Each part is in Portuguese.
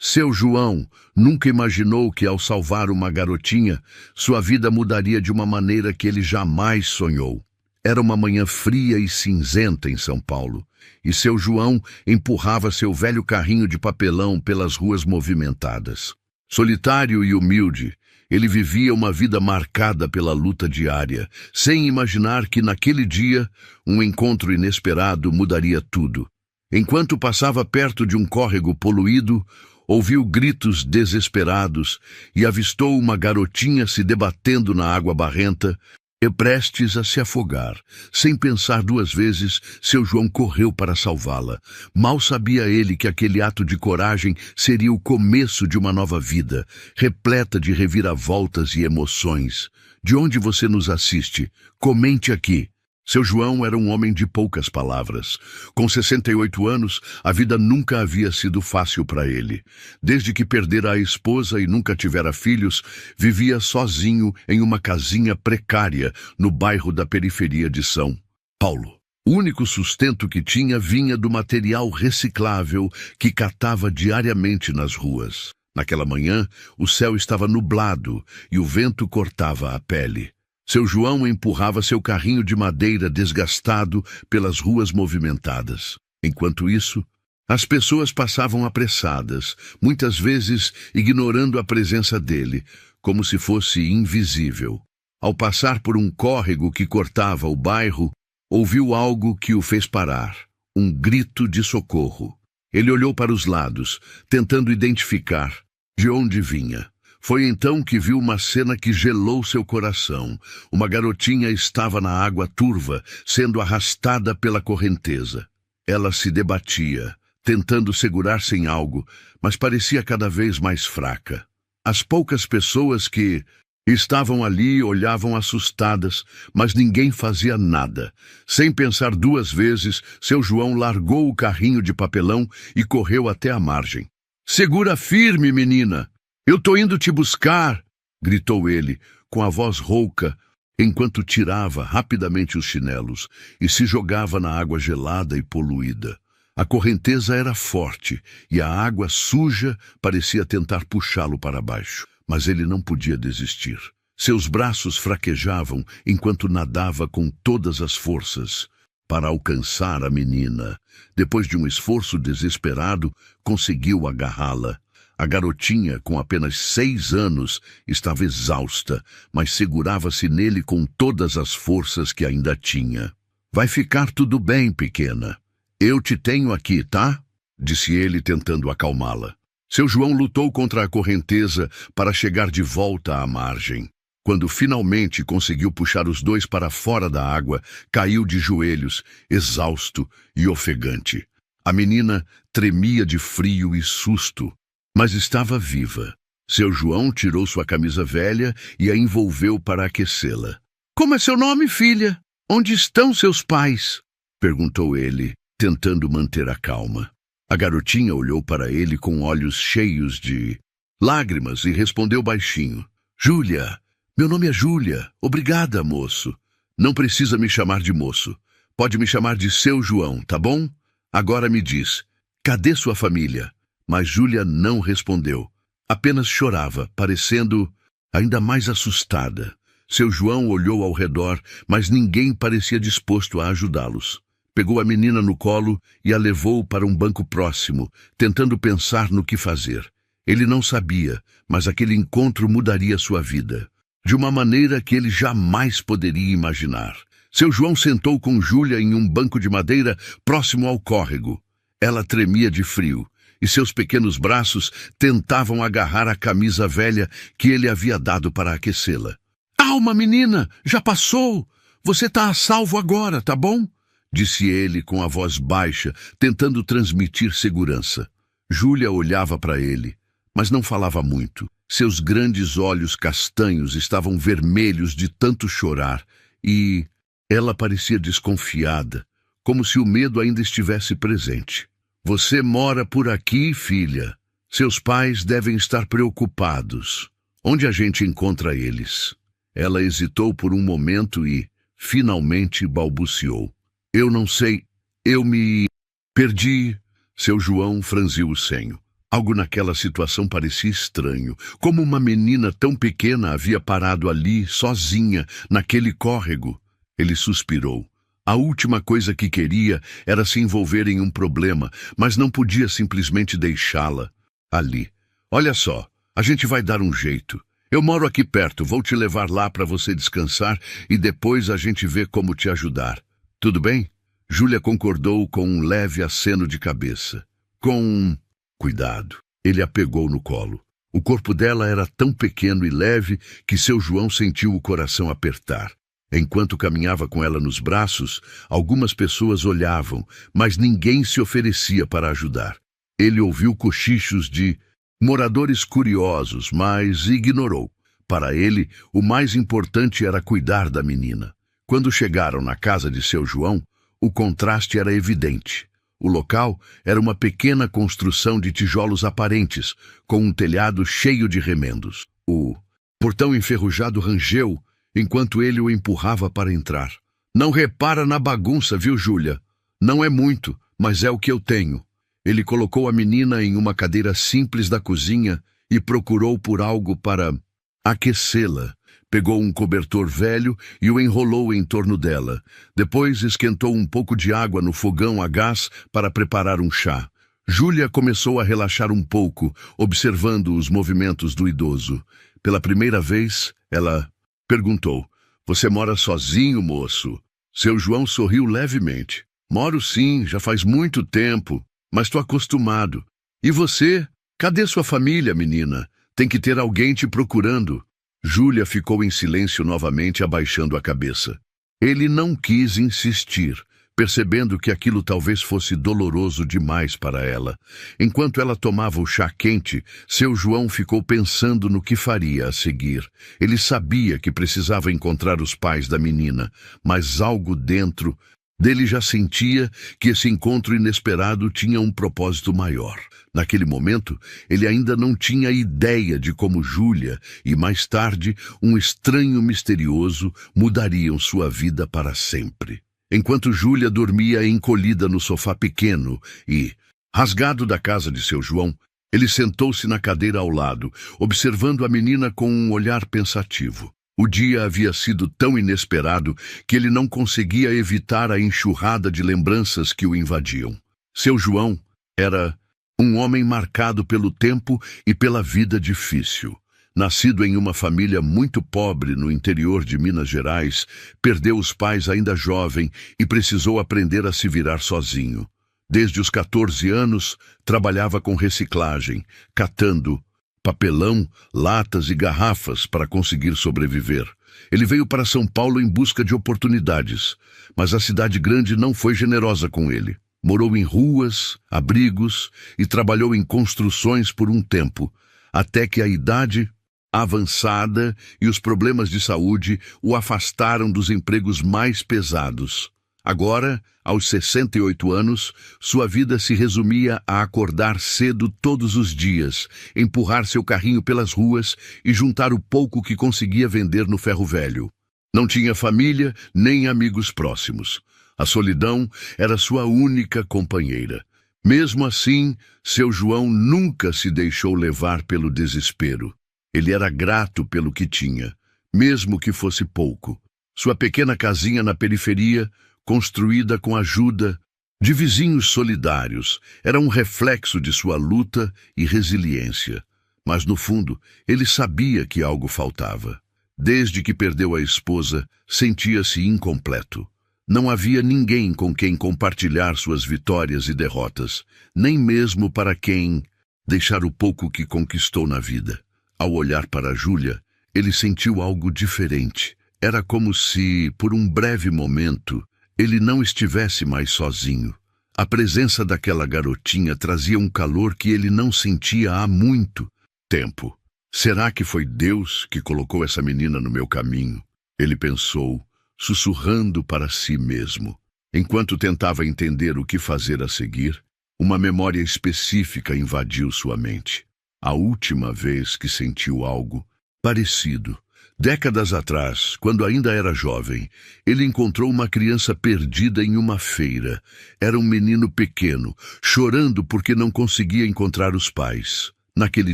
Seu João nunca imaginou que, ao salvar uma garotinha, sua vida mudaria de uma maneira que ele jamais sonhou. Era uma manhã fria e cinzenta em São Paulo, e seu João empurrava seu velho carrinho de papelão pelas ruas movimentadas. Solitário e humilde, ele vivia uma vida marcada pela luta diária, sem imaginar que naquele dia um encontro inesperado mudaria tudo. Enquanto passava perto de um córrego poluído, ouviu gritos desesperados e avistou uma garotinha se debatendo na água barrenta e prestes a se afogar. Sem pensar duas vezes, seu João correu para salvá-la. Mal sabia ele que aquele ato de coragem seria o começo de uma nova vida, repleta de reviravoltas e emoções. De onde você nos assiste? Comente aqui. Seu João era um homem de poucas palavras. Com 68 anos, a vida nunca havia sido fácil para ele. Desde que perdera a esposa e nunca tivera filhos, vivia sozinho em uma casinha precária no bairro da periferia de São Paulo. O único sustento que tinha vinha do material reciclável que catava diariamente nas ruas. Naquela manhã, o céu estava nublado e o vento cortava a pele. Seu João empurrava seu carrinho de madeira desgastado pelas ruas movimentadas. Enquanto isso, as pessoas passavam apressadas, muitas vezes ignorando a presença dele, como se fosse invisível. Ao passar por um córrego que cortava o bairro, ouviu algo que o fez parar, um grito de socorro. Ele olhou para os lados, tentando identificar de onde vinha. Foi então que viu uma cena que gelou seu coração. Uma garotinha estava na água turva, sendo arrastada pela correnteza. Ela se debatia, tentando segurar-se em algo, mas parecia cada vez mais fraca. As poucas pessoas que estavam ali olhavam assustadas, mas ninguém fazia nada. Sem pensar duas vezes, seu João largou o carrinho de papelão e correu até a margem. "Segura firme, menina! Eu tô indo te buscar!" gritou ele, com a voz rouca, enquanto tirava rapidamente os chinelos e se jogava na água gelada e poluída. A correnteza era forte e a água suja parecia tentar puxá-lo para baixo, mas ele não podia desistir. Seus braços fraquejavam enquanto nadava com todas as forças para alcançar a menina. Depois de um esforço desesperado, conseguiu agarrá-la. A garotinha, com apenas 6 anos, estava exausta, mas segurava-se nele com todas as forças que ainda tinha. "Vai ficar tudo bem, pequena. Eu te tenho aqui, tá?" disse ele, tentando acalmá-la. Seu João lutou contra a correnteza para chegar de volta à margem. Quando finalmente conseguiu puxar os dois para fora da água, caiu de joelhos, exausto e ofegante. A menina tremia de frio e susto, mas estava viva. Seu João tirou sua camisa velha e a envolveu para aquecê-la. "Como é seu nome, filha? Onde estão seus pais?" perguntou ele, tentando manter a calma. A garotinha olhou para ele com olhos cheios de lágrimas e respondeu baixinho: "Júlia, meu nome é Júlia. Obrigada, moço." "Não precisa me chamar de moço. Pode me chamar de seu João, tá bom? Agora me diz, cadê sua família?" Mas Júlia não respondeu. Apenas chorava, parecendo ainda mais assustada. Seu João olhou ao redor, mas ninguém parecia disposto a ajudá-los. Pegou a menina no colo e a levou para um banco próximo, tentando pensar no que fazer. Ele não sabia, mas aquele encontro mudaria sua vida, de uma maneira que ele jamais poderia imaginar. Seu João sentou com Júlia em um banco de madeira próximo ao córrego. Ela tremia de frio, e seus pequenos braços tentavam agarrar a camisa velha que ele havia dado para aquecê-la. "Calma, menina, já passou. Você está a salvo agora, tá bom?" disse ele com a voz baixa, tentando transmitir segurança. Júlia olhava para ele, mas não falava muito. Seus grandes olhos castanhos estavam vermelhos de tanto chorar, e ela parecia desconfiada, como se o medo ainda estivesse presente. "Você mora por aqui, filha? Seus pais devem estar preocupados. Onde a gente encontra eles?" Ela hesitou por um momento e, finalmente, balbuciou: "Eu não sei. Eu me perdi." Seu João franziu o senho. Algo naquela situação parecia estranho. Como uma menina tão pequena havia parado ali, sozinha, naquele córrego? Ele suspirou. A última coisa que queria era se envolver em um problema, mas não podia simplesmente deixá-la ali. Olha só, a gente vai dar um jeito. Eu moro aqui perto, vou te levar lá para você descansar e depois a gente vê como te ajudar. Tudo bem? Júlia concordou com um leve aceno de cabeça. Com cuidado. Ele a pegou no colo. O corpo dela era tão pequeno e leve que seu João sentiu o coração apertar. Enquanto caminhava com ela nos braços, algumas pessoas olhavam, mas ninguém se oferecia para ajudar. Ele ouviu cochichos de moradores curiosos, mas ignorou. Para ele, o mais importante era cuidar da menina. Quando chegaram na casa de seu João, o contraste era evidente. O local era uma pequena construção de tijolos aparentes, com um telhado cheio de remendos. O portão enferrujado rangeu enquanto ele o empurrava para entrar. Não repara na bagunça, viu, Júlia? Não é muito, mas é o que eu tenho. Ele colocou a menina em uma cadeira simples da cozinha e procurou por algo para aquecê-la. Pegou um cobertor velho e o enrolou em torno dela. Depois esquentou um pouco de água no fogão a gás para preparar um chá. Júlia começou a relaxar um pouco, observando os movimentos do idoso. Pela primeira vez, ela perguntou: "Você mora sozinho, moço?" Seu João sorriu levemente. "Moro sim, já faz muito tempo, mas estou acostumado. E você? Cadê sua família, menina? Tem que ter alguém te procurando." Júlia ficou em silêncio novamente, abaixando a cabeça. Ele não quis insistir, percebendo que aquilo talvez fosse doloroso demais para ela. Enquanto ela tomava o chá quente, seu João ficou pensando no que faria a seguir. Ele sabia que precisava encontrar os pais da menina, mas algo dentro dele já sentia que esse encontro inesperado tinha um propósito maior. Naquele momento, ele ainda não tinha ideia de como Júlia e, mais tarde, um estranho misterioso mudariam sua vida para sempre. Enquanto Júlia dormia encolhida no sofá pequeno e, rasgado da casa de seu João, ele sentou-se na cadeira ao lado, observando a menina com um olhar pensativo. O dia havia sido tão inesperado que ele não conseguia evitar a enxurrada de lembranças que o invadiam. Seu João era um homem marcado pelo tempo e pela vida difícil. Nascido em uma família muito pobre no interior de Minas Gerais, perdeu os pais ainda jovem e precisou aprender a se virar sozinho. Desde os 14 anos, trabalhava com reciclagem, catando papelão, latas e garrafas para conseguir sobreviver. Ele veio para São Paulo em busca de oportunidades, mas a cidade grande não foi generosa com ele. Morou em ruas, abrigos e trabalhou em construções por um tempo, até que a idade avançada e os problemas de saúde o afastaram dos empregos mais pesados. Agora, aos 68 anos, sua vida se resumia a acordar cedo todos os dias, empurrar seu carrinho pelas ruas e juntar o pouco que conseguia vender no ferro velho. Não tinha família nem amigos próximos. A solidão era sua única companheira. Mesmo assim, seu João nunca se deixou levar pelo desespero. Ele era grato pelo que tinha, mesmo que fosse pouco. Sua pequena casinha na periferia, construída com a ajuda de vizinhos solidários, era um reflexo de sua luta e resiliência. Mas, no fundo, ele sabia que algo faltava. Desde que perdeu a esposa, sentia-se incompleto. Não havia ninguém com quem compartilhar suas vitórias e derrotas, nem mesmo para quem deixar o pouco que conquistou na vida. Ao olhar para Júlia, ele sentiu algo diferente. Era como se, por um breve momento, ele não estivesse mais sozinho. A presença daquela garotinha trazia um calor que ele não sentia há muito tempo. Será que foi Deus que colocou essa menina no meu caminho? Ele pensou, sussurrando para si mesmo. Enquanto tentava entender o que fazer a seguir, uma memória específica invadiu sua mente. A última vez que sentiu algo parecido Décadas atrás, quando ainda era jovem, ele encontrou uma criança perdida em uma feira. Era um menino pequeno, chorando porque não conseguia encontrar os pais. Naquele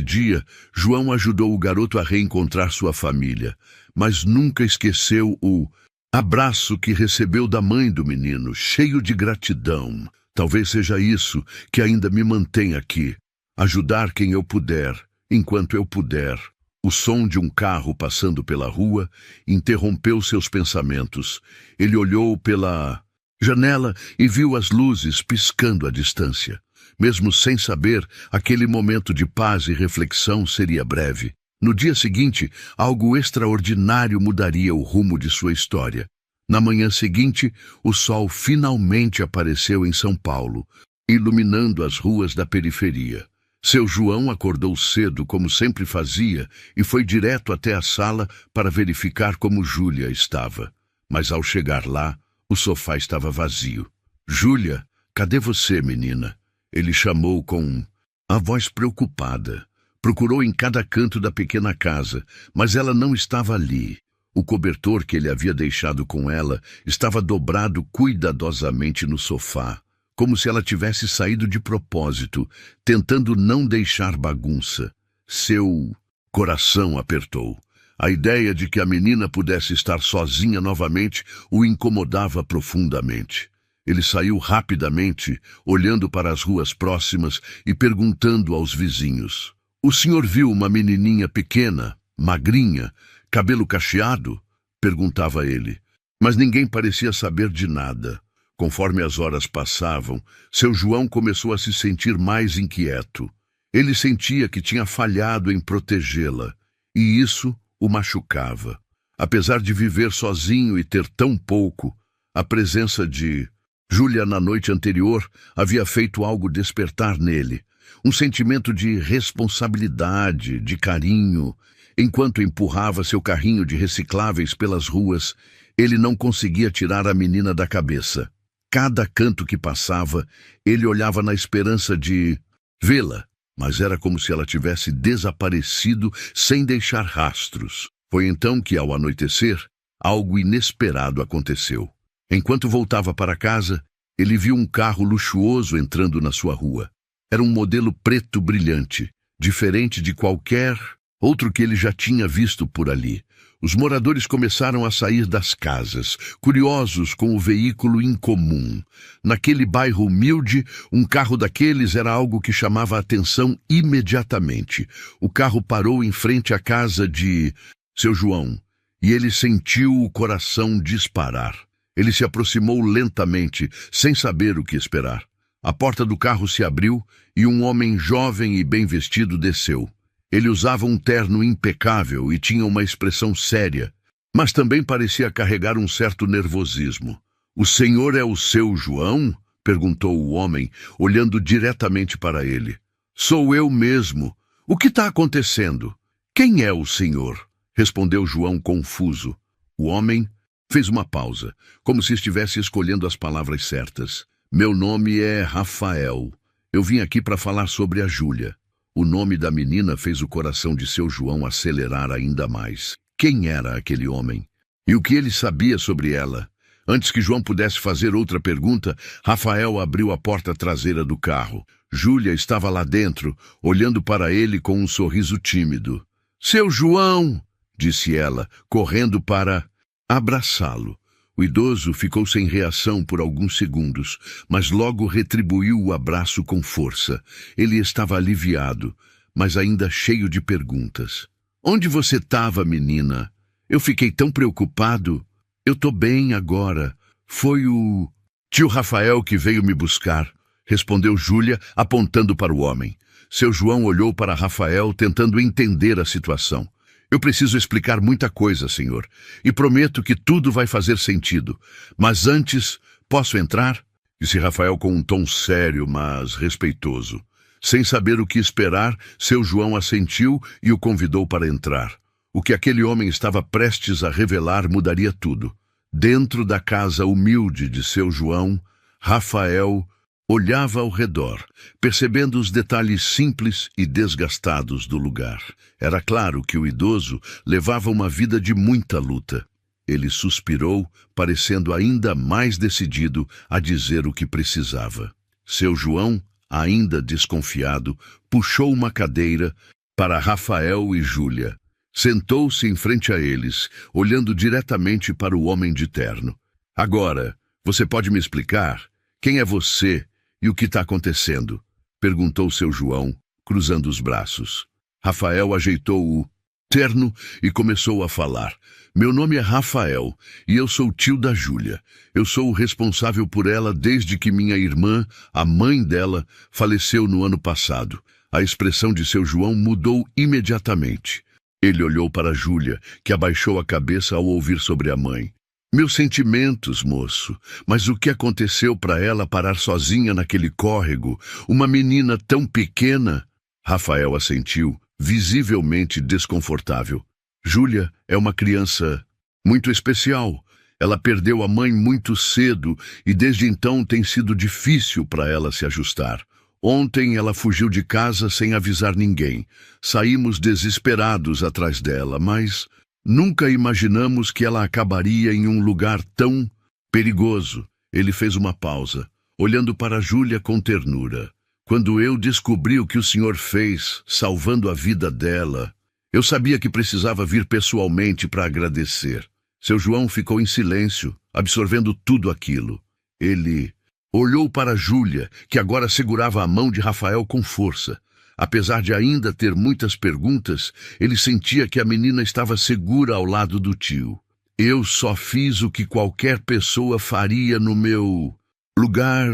dia, João ajudou o garoto a reencontrar sua família, mas nunca esqueceu o abraço que recebeu da mãe do menino, cheio de gratidão. Talvez seja isso que ainda me mantém aqui. Ajudar quem eu puder, enquanto eu puder. O som de um carro passando pela rua interrompeu seus pensamentos. Ele olhou pela janela e viu as luzes piscando à distância. Mesmo sem saber, aquele momento de paz e reflexão seria breve. No dia seguinte, algo extraordinário mudaria o rumo de sua história. Na manhã seguinte, o sol finalmente apareceu em São Paulo, iluminando as ruas da periferia. Seu João acordou cedo, como sempre fazia, e foi direto até a sala para verificar como Júlia estava. Mas ao chegar lá, o sofá estava vazio. "Júlia, cadê você, menina?" Ele chamou com a voz preocupada. Procurou em cada canto da pequena casa, mas ela não estava ali. O cobertor que ele havia deixado com ela estava dobrado cuidadosamente no sofá, como se ela tivesse saído de propósito, tentando não deixar bagunça. Seu coração apertou. A ideia de que a menina pudesse estar sozinha novamente o incomodava profundamente. Ele saiu rapidamente, olhando para as ruas próximas e perguntando aos vizinhos: "O senhor viu uma menininha pequena, magrinha, cabelo cacheado?" perguntava ele. Mas ninguém parecia saber de nada. Conforme as horas passavam, seu João começou a se sentir mais inquieto. Ele sentia que tinha falhado em protegê-la, e isso o machucava. Apesar de viver sozinho e ter tão pouco, a presença de Júlia na noite anterior havia feito algo despertar nele. Um sentimento de responsabilidade, de carinho. Enquanto empurrava seu carrinho de recicláveis pelas ruas, ele não conseguia tirar a menina da cabeça. Cada canto que passava, ele olhava na esperança de vê-la, mas era como se ela tivesse desaparecido sem deixar rastros. Foi então que, ao anoitecer, algo inesperado aconteceu. Enquanto voltava para casa, ele viu um carro luxuoso entrando na sua rua. Era um modelo preto brilhante, diferente de qualquer outro que ele já tinha visto por ali. Os moradores começaram a sair das casas, curiosos com o veículo incomum. Naquele bairro humilde, um carro daqueles era algo que chamava a atenção imediatamente. O carro parou em frente à casa de seu João, e ele sentiu o coração disparar. Ele se aproximou lentamente, sem saber o que esperar. A porta do carro se abriu e um homem jovem e bem vestido desceu. Ele usava um terno impecável e tinha uma expressão séria, mas também parecia carregar um certo nervosismo. "O senhor é o seu João?" perguntou o homem, olhando diretamente para ele. "Sou eu mesmo. O que está acontecendo? Quem é o senhor?" respondeu João confuso. O homem fez uma pausa, como se estivesse escolhendo as palavras certas. "Meu nome é Rafael. Eu vim aqui para falar sobre a Júlia." O nome da menina fez o coração de seu João acelerar ainda mais. Quem era aquele homem? E o que ele sabia sobre ela? Antes que João pudesse fazer outra pergunta, Rafael abriu a porta traseira do carro. Júlia estava lá dentro, olhando para ele com um sorriso tímido. "Seu João!" disse ela, correndo para abraçá-lo. O idoso ficou sem reação por alguns segundos, mas logo retribuiu o abraço com força. Ele estava aliviado, mas ainda cheio de perguntas. "Onde você estava, menina? Eu fiquei tão preocupado." "Eu tô bem agora. Foi o tio Rafael que veio me buscar", respondeu Júlia, apontando para o homem. Seu João olhou para Rafael, tentando entender a situação. "Eu preciso explicar muita coisa, senhor, e prometo que tudo vai fazer sentido. Mas antes, posso entrar?" disse Rafael com um tom sério, mas respeitoso. Sem saber o que esperar, seu João assentiu e o convidou para entrar. O que aquele homem estava prestes a revelar mudaria tudo. Dentro da casa humilde de seu João, Rafael Olhava ao redor, percebendo os detalhes simples e desgastados do lugar. Era claro que o idoso levava uma vida de muita luta. Ele suspirou, parecendo ainda mais decidido a dizer o que precisava. Seu João, ainda desconfiado, puxou uma cadeira para Rafael e Júlia. Sentou-se em frente a eles, olhando diretamente para o homem de terno. Agora, você pode me explicar? Quem é você e o que está acontecendo? Perguntou seu João, cruzando os braços. Rafael ajeitou o terno e começou a falar. Meu nome é Rafael e eu sou tio da Júlia. Eu sou o responsável por ela desde que minha irmã, a mãe dela, faleceu no ano passado. A expressão de seu João mudou imediatamente. Ele olhou para Júlia, que abaixou a cabeça ao ouvir sobre a mãe. Meus sentimentos, moço, mas o que aconteceu para ela parar sozinha naquele córrego? Uma menina tão pequena? Rafael assentiu, visivelmente desconfortável. Júlia é uma criança muito especial. Ela perdeu a mãe muito cedo e desde então tem sido difícil para ela se ajustar. Ontem ela fugiu de casa sem avisar ninguém. Saímos desesperados atrás dela, mas nunca imaginamos que ela acabaria em um lugar tão perigoso. Ele fez uma pausa, olhando para Júlia com ternura. Quando eu descobri o que o senhor fez, salvando a vida dela, eu sabia que precisava vir pessoalmente para agradecer. Seu João ficou em silêncio, absorvendo tudo aquilo. Ele olhou para Júlia, que agora segurava a mão de Rafael com força. Apesar de ainda ter muitas perguntas, ele sentia que a menina estava segura ao lado do tio. Eu só fiz o que qualquer pessoa faria no meu lugar.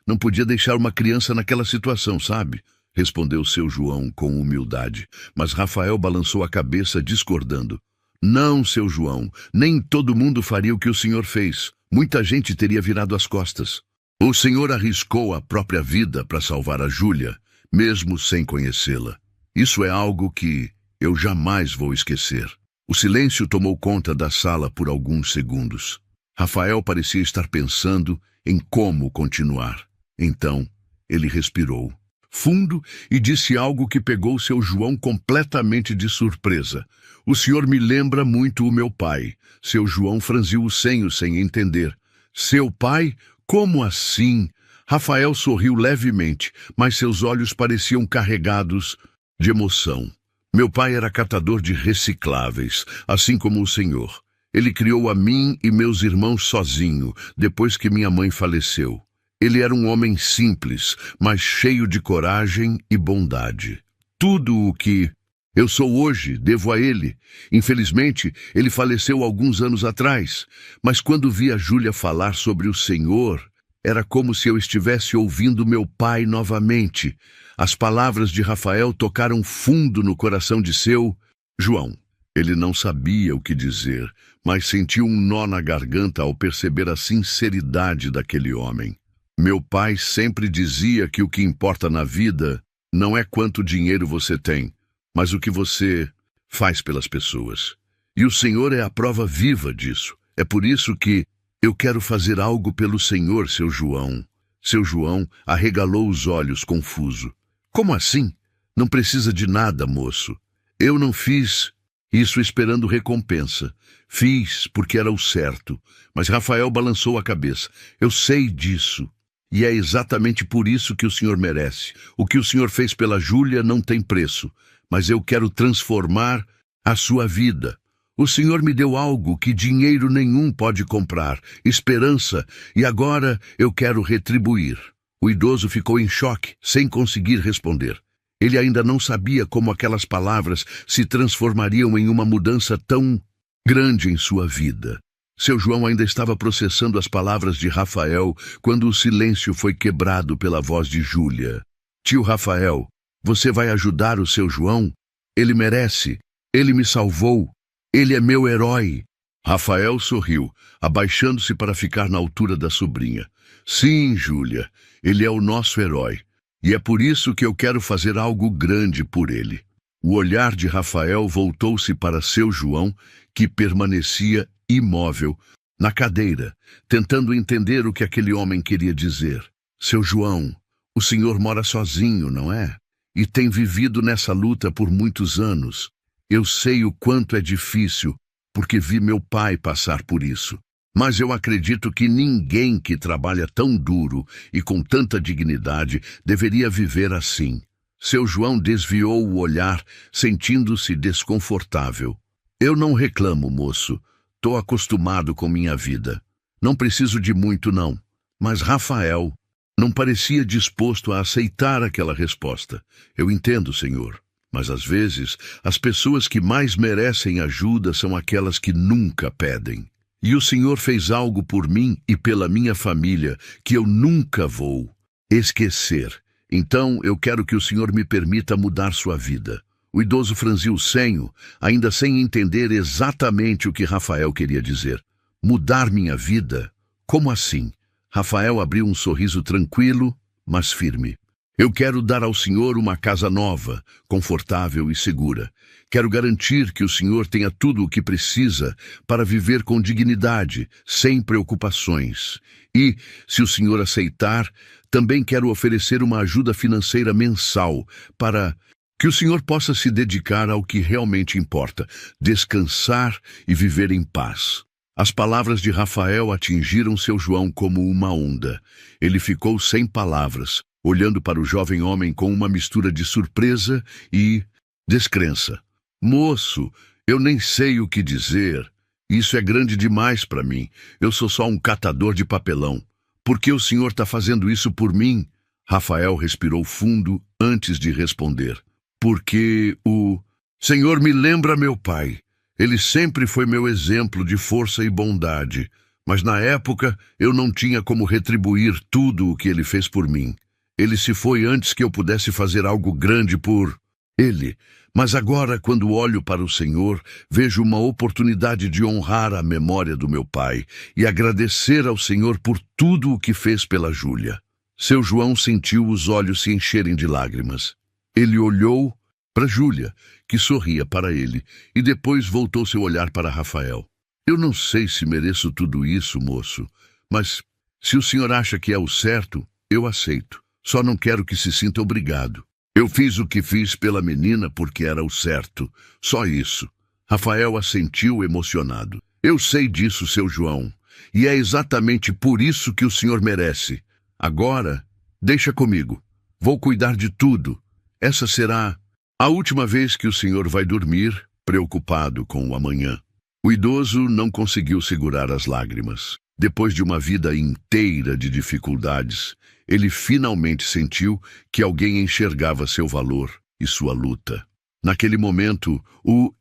Não podia deixar uma criança naquela situação, sabe? Respondeu seu João com humildade. Mas Rafael balançou a cabeça, discordando. Não, seu João, nem todo mundo faria o que o senhor fez. Muita gente teria virado as costas. O senhor arriscou a própria vida para salvar a Júlia, mesmo sem conhecê-la. Isso é algo que eu jamais vou esquecer. O silêncio tomou conta da sala por alguns segundos. Rafael parecia estar pensando em como continuar. Então, ele respirou fundo e disse algo que pegou seu João completamente de surpresa. O senhor me lembra muito o meu pai. Seu João franziu o senho sem entender. Seu pai? Como assim? Rafael sorriu levemente, mas seus olhos pareciam carregados de emoção. Meu pai era catador de recicláveis, assim como o senhor. Ele criou a mim e meus irmãos sozinho, depois que minha mãe faleceu. Ele era um homem simples, mas cheio de coragem e bondade. Tudo o que eu sou hoje devo a ele. Infelizmente, ele faleceu alguns anos atrás, mas quando vi a Júlia falar sobre o Senhor, era como se eu estivesse ouvindo meu pai novamente. As palavras de Rafael tocaram fundo no coração de seu João. Ele não sabia o que dizer, mas sentiu um nó na garganta ao perceber a sinceridade daquele homem. Meu pai sempre dizia que o que importa na vida não é quanto dinheiro você tem, mas o que você faz pelas pessoas. E o Senhor é a prova viva disso. É por isso que eu quero fazer algo pelo Senhor, seu João. Seu João arregalou os olhos, confuso. Como assim? Não precisa de nada, moço. Eu não fiz isso esperando recompensa. Fiz porque era o certo. Mas Rafael balançou a cabeça. Eu sei disso. E é exatamente por isso que o senhor merece. O que o senhor fez pela Júlia não tem preço. Mas eu quero transformar a sua vida. O senhor me deu algo que dinheiro nenhum pode comprar, esperança, e agora eu quero retribuir. O idoso ficou em choque, sem conseguir responder. Ele ainda não sabia como aquelas palavras se transformariam em uma mudança tão grande em sua vida. Seu João ainda estava processando as palavras de Rafael quando o silêncio foi quebrado pela voz de Júlia. Tio Rafael, você vai ajudar o seu João? Ele merece. Ele me salvou. Ele é meu herói. Rafael sorriu, abaixando-se para ficar na altura da sobrinha. Sim, Júlia, ele é o nosso herói. E é por isso que eu quero fazer algo grande por ele. O olhar de Rafael voltou-se para seu João, que permanecia imóvel, na cadeira, tentando entender o que aquele homem queria dizer. Seu João, o senhor mora sozinho, não é? E tem vivido nessa luta por muitos anos. Eu sei o quanto é difícil, porque vi meu pai passar por isso. Mas eu acredito que ninguém que trabalha tão duro e com tanta dignidade deveria viver assim. Seu João desviou o olhar, sentindo-se desconfortável. Eu não reclamo, moço. Tô acostumado com minha vida. Não preciso de muito, não. Mas Rafael não parecia disposto a aceitar aquela resposta. Eu entendo, senhor. Mas às vezes, as pessoas que mais merecem ajuda são aquelas que nunca pedem. E o senhor fez algo por mim e pela minha família que eu nunca vou esquecer. Então, eu quero que o senhor me permita mudar sua vida. O idoso franziu o senho, ainda sem entender exatamente o que Rafael queria dizer. Mudar minha vida? Como assim? Rafael abriu um sorriso tranquilo, mas firme. Eu quero dar ao senhor uma casa nova, confortável e segura. Quero garantir que o senhor tenha tudo o que precisa para viver com dignidade, sem preocupações. E, se o senhor aceitar, também quero oferecer uma ajuda financeira mensal para que o senhor possa se dedicar ao que realmente importa, descansar e viver em paz. As palavras de Rafael atingiram seu João como uma onda. Ele ficou sem palavras, olhando para o jovem homem com uma mistura de surpresa e descrença. Moço, eu nem sei o que dizer. Isso é grande demais para mim. Eu sou só um catador de papelão. Por que o senhor está fazendo isso por mim? Rafael respirou fundo antes de responder. Porque o senhor me lembra meu pai. Ele sempre foi meu exemplo de força e bondade. Mas na época eu não tinha como retribuir tudo o que ele fez por mim. Ele se foi antes que eu pudesse fazer algo grande por ele. Mas agora, quando olho para o Senhor, vejo uma oportunidade de honrar a memória do meu pai e agradecer ao Senhor por tudo o que fez pela Júlia. Seu João sentiu os olhos se encherem de lágrimas. Ele olhou para Júlia, que sorria para ele, e depois voltou seu olhar para Rafael. Eu não sei se mereço tudo isso, moço, mas se o senhor acha que é o certo, eu aceito. Só não quero que se sinta obrigado. Eu fiz o que fiz pela menina porque era o certo. Só isso. Rafael assentiu emocionado. Eu sei disso, seu João. E é exatamente por isso que o senhor merece. Agora, deixa comigo. Vou cuidar de tudo. Essa será a última vez que o senhor vai dormir, preocupado com o amanhã. O idoso não conseguiu segurar as lágrimas. Depois de uma vida inteira de dificuldades, ele finalmente sentiu que alguém enxergava seu valor e sua luta. Naquele momento, o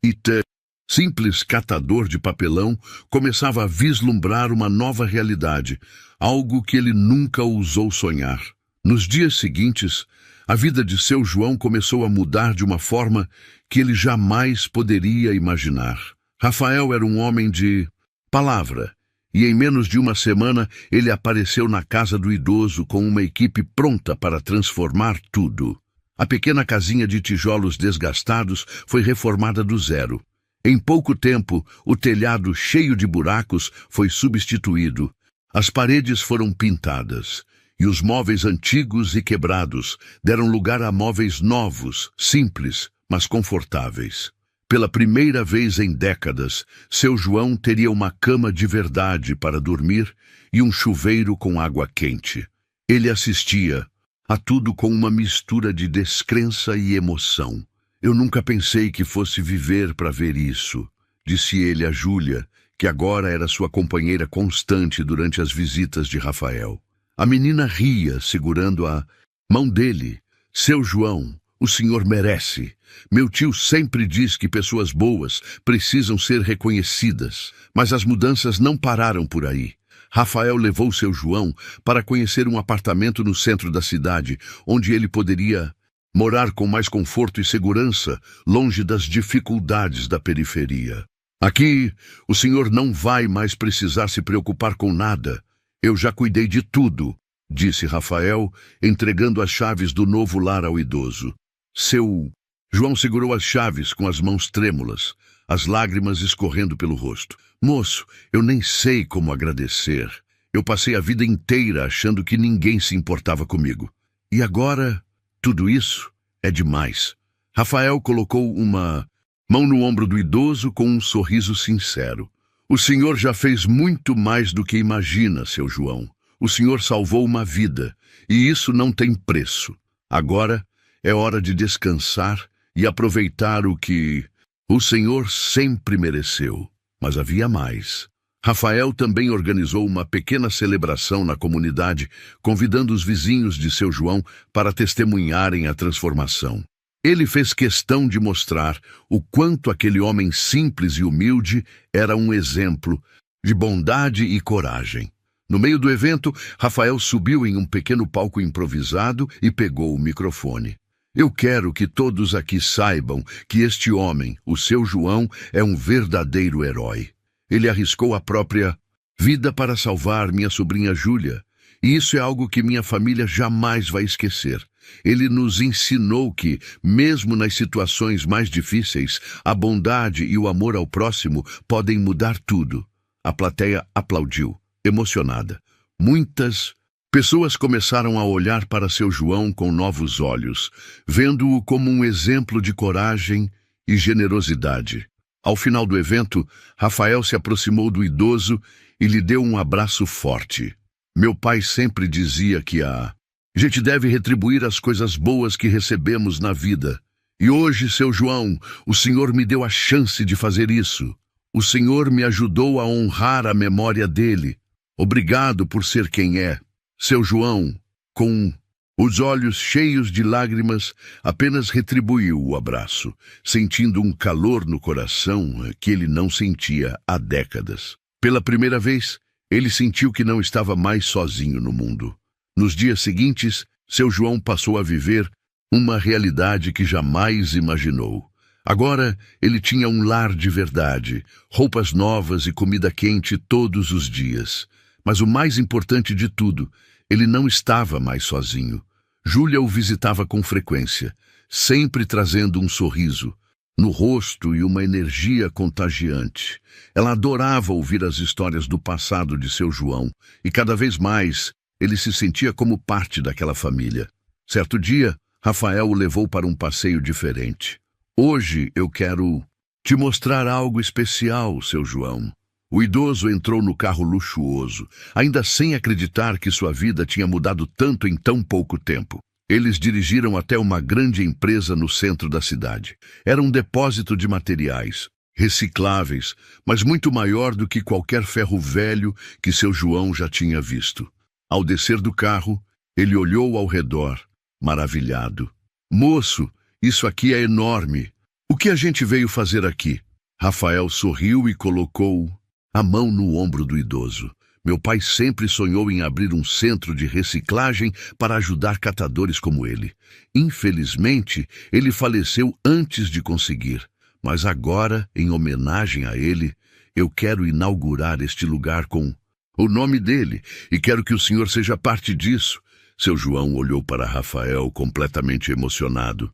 simples catador de papelão começava a vislumbrar uma nova realidade, algo que ele nunca ousou sonhar. Nos dias seguintes, a vida de seu João começou a mudar de uma forma que ele jamais poderia imaginar. Rafael era um homem de palavra. E em menos de uma semana, ele apareceu na casa do idoso com uma equipe pronta para transformar tudo. A pequena casinha de tijolos desgastados foi reformada do zero. Em pouco tempo, o telhado cheio de buracos foi substituído. As paredes foram pintadas. E os móveis antigos e quebrados deram lugar a móveis novos, simples, mas confortáveis. Pela primeira vez em décadas, seu João teria uma cama de verdade para dormir e um chuveiro com água quente. Ele assistia a tudo com uma mistura de descrença e emoção. Eu nunca pensei que fosse viver para ver isso, disse ele a Júlia, que agora era sua companheira constante durante as visitas de Rafael. A menina ria, segurando a mão dele. Seu João, o senhor merece. Meu tio sempre diz que pessoas boas precisam ser reconhecidas, mas as mudanças não pararam por aí. Rafael levou seu João para conhecer um apartamento no centro da cidade, onde ele poderia morar com mais conforto e segurança, longe das dificuldades da periferia. Aqui, o senhor não vai mais precisar se preocupar com nada. Eu já cuidei de tudo, disse Rafael, entregando as chaves do novo lar ao idoso. Seu João segurou as chaves com as mãos trêmulas, as lágrimas escorrendo pelo rosto. Moço, eu nem sei como agradecer. Eu passei a vida inteira achando que ninguém se importava comigo. E agora, tudo isso é demais. Rafael colocou uma mão no ombro do idoso com um sorriso sincero. O senhor já fez muito mais do que imagina, seu João. O senhor salvou uma vida, e isso não tem preço. Agora é hora de descansar e aproveitar o que o senhor sempre mereceu. Mas havia mais. Rafael também organizou uma pequena celebração na comunidade, convidando os vizinhos de seu João para testemunharem a transformação. Ele fez questão de mostrar o quanto aquele homem simples e humilde era um exemplo de bondade e coragem. No meio do evento, Rafael subiu em um pequeno palco improvisado e pegou o microfone. Eu quero que todos aqui saibam que este homem, o seu João, é um verdadeiro herói. Ele arriscou a própria vida para salvar minha sobrinha Júlia. E isso é algo que minha família jamais vai esquecer. Ele nos ensinou que, mesmo nas situações mais difíceis, a bondade e o amor ao próximo podem mudar tudo. A plateia aplaudiu, emocionada. Muitas pessoas começaram a olhar para seu João com novos olhos, vendo-o como um exemplo de coragem e generosidade. Ao final do evento, Rafael se aproximou do idoso e lhe deu um abraço forte. Meu pai sempre dizia que a gente deve retribuir as coisas boas que recebemos na vida. E hoje, seu João, o senhor me deu a chance de fazer isso. O senhor me ajudou a honrar a memória dele. Obrigado por ser quem é. Seu João, com os olhos cheios de lágrimas, apenas retribuiu o abraço, sentindo um calor no coração que ele não sentia há décadas. Pela primeira vez, ele sentiu que não estava mais sozinho no mundo. Nos dias seguintes, seu João passou a viver uma realidade que jamais imaginou. Agora, ele tinha um lar de verdade, roupas novas e comida quente todos os dias. Mas o mais importante de tudo, ele não estava mais sozinho. Júlia o visitava com frequência, sempre trazendo um sorriso no rosto e uma energia contagiante. Ela adorava ouvir as histórias do passado de seu João, e cada vez mais ele se sentia como parte daquela família. Certo dia, Rafael o levou para um passeio diferente. Hoje eu quero te mostrar algo especial, seu João. O idoso entrou no carro luxuoso, ainda sem acreditar que sua vida tinha mudado tanto em tão pouco tempo. Eles dirigiram até uma grande empresa no centro da cidade. Era um depósito de materiais, recicláveis, mas muito maior do que qualquer ferro velho que seu João já tinha visto. Ao descer do carro, ele olhou ao redor, maravilhado. Moço, isso aqui é enorme. O que a gente veio fazer aqui? Rafael sorriu e colocou a mão no ombro do idoso. Meu pai sempre sonhou em abrir um centro de reciclagem para ajudar catadores como ele. Infelizmente, ele faleceu antes de conseguir. Mas agora, em homenagem a ele, eu quero inaugurar este lugar com o nome dele e quero que o senhor seja parte disso. Seu João olhou para Rafael completamente emocionado.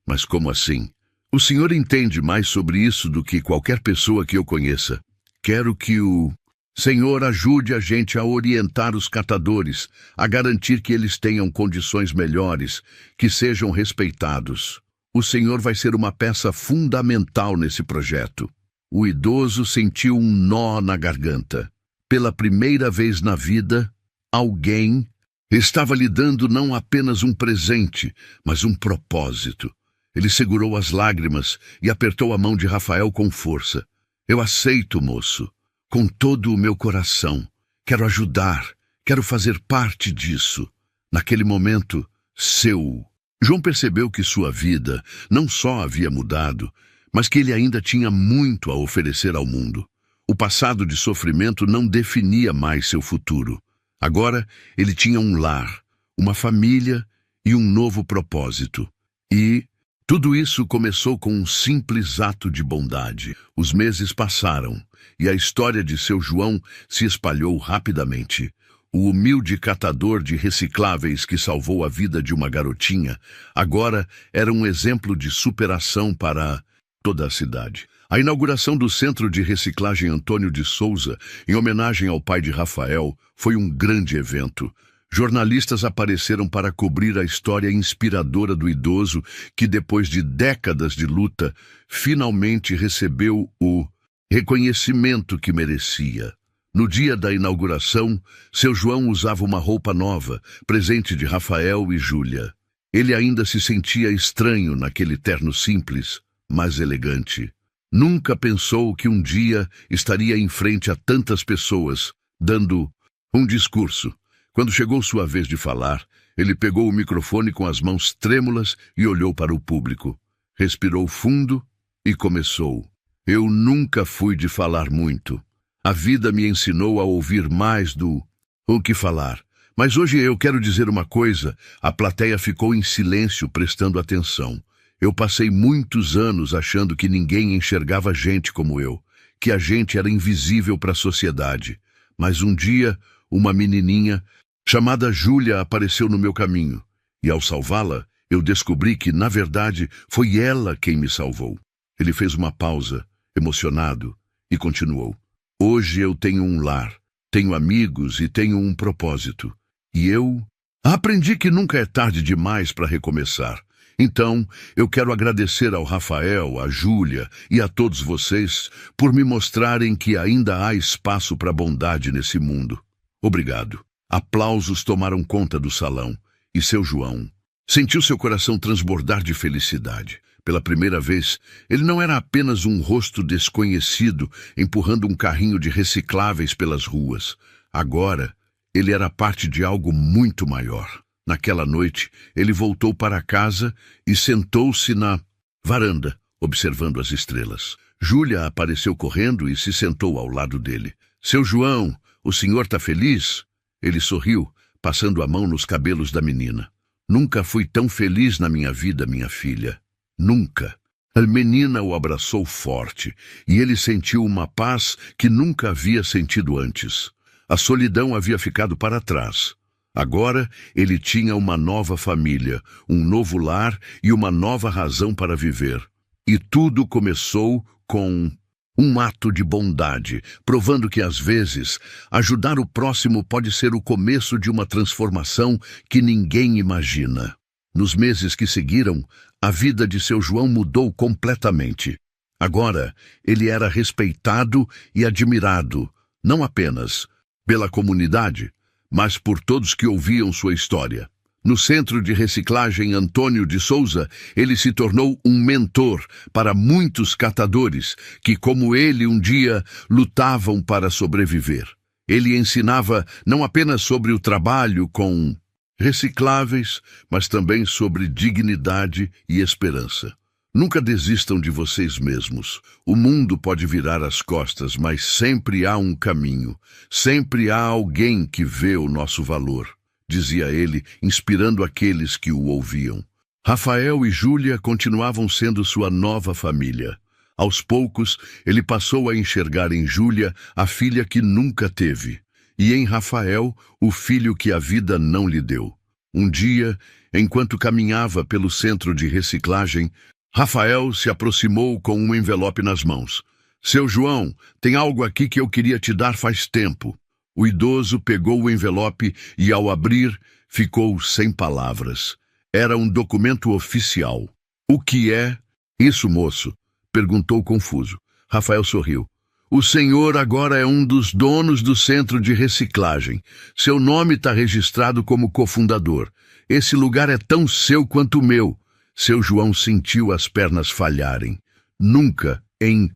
Mas como assim? O senhor entende mais sobre isso do que qualquer pessoa que eu conheça. Quero que o Senhor ajude a gente a orientar os catadores, a garantir que eles tenham condições melhores, que sejam respeitados. O Senhor vai ser uma peça fundamental nesse projeto. O idoso sentiu um nó na garganta. Pela primeira vez na vida, alguém estava lhe dando não apenas um presente, mas um propósito. Ele segurou as lágrimas e apertou a mão de Rafael com força. Eu aceito, moço. Com todo o meu coração. Quero ajudar. Quero fazer parte disso. Naquele momento, João percebeu que sua vida não só havia mudado, mas que ele ainda tinha muito a oferecer ao mundo. O passado de sofrimento não definia mais seu futuro. Agora, ele tinha um lar, uma família e um novo propósito. E tudo isso começou com um simples ato de bondade. Os meses passaram e a história de seu João se espalhou rapidamente. O humilde catador de recicláveis que salvou a vida de uma garotinha agora era um exemplo de superação para toda a cidade. A inauguração do Centro de Reciclagem Antônio de Souza, em homenagem ao pai de Rafael, foi um grande evento. Jornalistas apareceram para cobrir a história inspiradora do idoso que, depois de décadas de luta, finalmente recebeu o reconhecimento que merecia. No dia da inauguração, seu João usava uma roupa nova, presente de Rafael e Júlia. Ele ainda se sentia estranho naquele terno simples, mas elegante. Nunca pensou que um dia estaria em frente a tantas pessoas, dando um discurso. Quando chegou sua vez de falar, ele pegou o microfone com as mãos trêmulas e olhou para o público. Respirou fundo e começou. Eu nunca fui de falar muito. A vida me ensinou a ouvir mais do que falar. Mas hoje eu quero dizer uma coisa. A plateia ficou em silêncio, prestando atenção. Eu passei muitos anos achando que ninguém enxergava gente como eu, que a gente era invisível para a sociedade. Mas um dia, uma menininha chamada Júlia apareceu no meu caminho, e ao salvá-la, eu descobri que, na verdade, foi ela quem me salvou. Ele fez uma pausa, emocionado, e continuou. Hoje eu tenho um lar, tenho amigos e tenho um propósito. E eu aprendi que nunca é tarde demais para recomeçar. Então, eu quero agradecer ao Rafael, à Júlia e a todos vocês por me mostrarem que ainda há espaço para bondade nesse mundo. Obrigado. Aplausos tomaram conta do salão, e seu João sentiu seu coração transbordar de felicidade. Pela primeira vez, ele não era apenas um rosto desconhecido empurrando um carrinho de recicláveis pelas ruas. Agora, ele era parte de algo muito maior. Naquela noite, ele voltou para casa e sentou-se na varanda, observando as estrelas. Júlia apareceu correndo e se sentou ao lado dele. Seu João, o senhor está feliz? Ele sorriu, passando a mão nos cabelos da menina. Nunca fui tão feliz na minha vida, minha filha. Nunca. A menina o abraçou forte, e ele sentiu uma paz que nunca havia sentido antes. A solidão havia ficado para trás. Agora ele tinha uma nova família, um novo lar e uma nova razão para viver. E tudo começou com um ato de bondade, provando que, às vezes, ajudar o próximo pode ser o começo de uma transformação que ninguém imagina. Nos meses que seguiram, a vida de seu João mudou completamente. Agora, ele era respeitado e admirado, não apenas pela comunidade, mas por todos que ouviam sua história. No Centro de Reciclagem Antônio de Souza, ele se tornou um mentor para muitos catadores que, como ele, um dia lutavam para sobreviver. Ele ensinava não apenas sobre o trabalho com recicláveis, mas também sobre dignidade e esperança. Nunca desistam de vocês mesmos. O mundo pode virar as costas, mas sempre há um caminho. Sempre há alguém que vê o nosso valor, dizia ele, inspirando aqueles que o ouviam. Rafael e Júlia continuavam sendo sua nova família. Aos poucos, ele passou a enxergar em Júlia a filha que nunca teve, e em Rafael, o filho que a vida não lhe deu. Um dia, enquanto caminhava pelo centro de reciclagem, Rafael se aproximou com um envelope nas mãos. Seu João, tem algo aqui que eu queria te dar faz tempo. O idoso pegou o envelope e, ao abrir, ficou sem palavras. Era um documento oficial. O que é isso, moço? Perguntou confuso. Rafael sorriu. O senhor agora é um dos donos do centro de reciclagem. Seu nome está registrado como cofundador. Esse lugar é tão seu quanto o meu. Seu João sentiu as pernas falharem. Nunca, em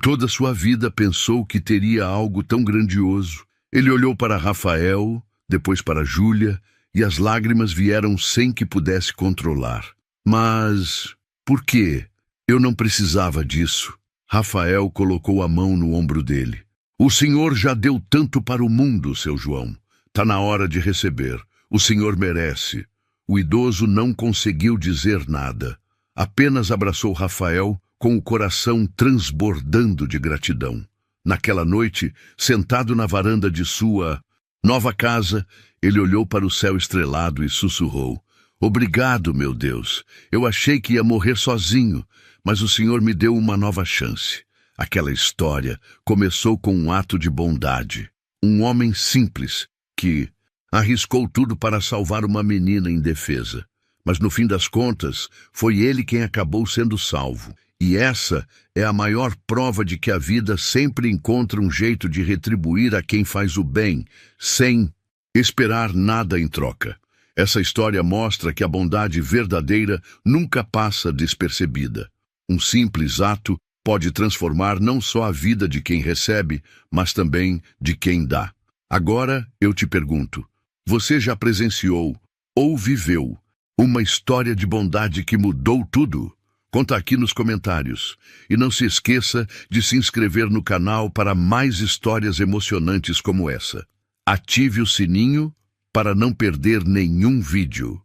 toda sua vida, pensou que teria algo tão grandioso. Ele olhou para Rafael, depois para Júlia, e as lágrimas vieram sem que pudesse controlar. Mas por quê? Eu não precisava disso. Rafael colocou a mão no ombro dele. O senhor já deu tanto para o mundo, seu João. Tá na hora de receber. O senhor merece. O idoso não conseguiu dizer nada. Apenas abraçou Rafael com o coração transbordando de gratidão. Naquela noite, sentado na varanda de sua nova casa, ele olhou para o céu estrelado e sussurrou: Obrigado, meu Deus. Eu achei que ia morrer sozinho, mas o Senhor me deu uma nova chance. Aquela história começou com um ato de bondade. Um homem simples que arriscou tudo para salvar uma menina indefesa. Mas no fim das contas, foi ele quem acabou sendo salvo. E essa é a maior prova de que a vida sempre encontra um jeito de retribuir a quem faz o bem, sem esperar nada em troca. Essa história mostra que a bondade verdadeira nunca passa despercebida. Um simples ato pode transformar não só a vida de quem recebe, mas também de quem dá. Agora eu te pergunto, você já presenciou ou viveu uma história de bondade que mudou tudo? Conta aqui nos comentários. E não se esqueça de se inscrever no canal para mais histórias emocionantes como essa. Ative o sininho para não perder nenhum vídeo.